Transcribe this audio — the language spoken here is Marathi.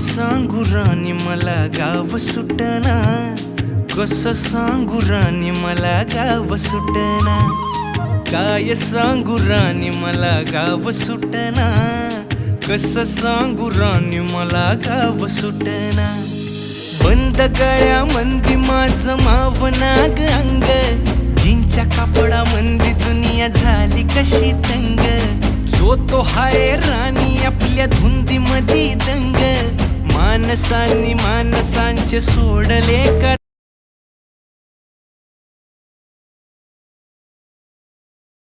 सांगू राणी मला गाव सुटना, कसं सांगू राणी मला गाव सुटना, काय सांगू राणी मला गाव सुटना, कसं सांगू राणी मला गाव सुटना। बंद गळ्यामंदी माझं मावनाग अंग, जीनच्या कापडामंदी दुनिया झाली कशी तंग, जो तो हाय राणी आपल्या धुंदीमधी दंग, माणसांनी माणसांचे सोडले का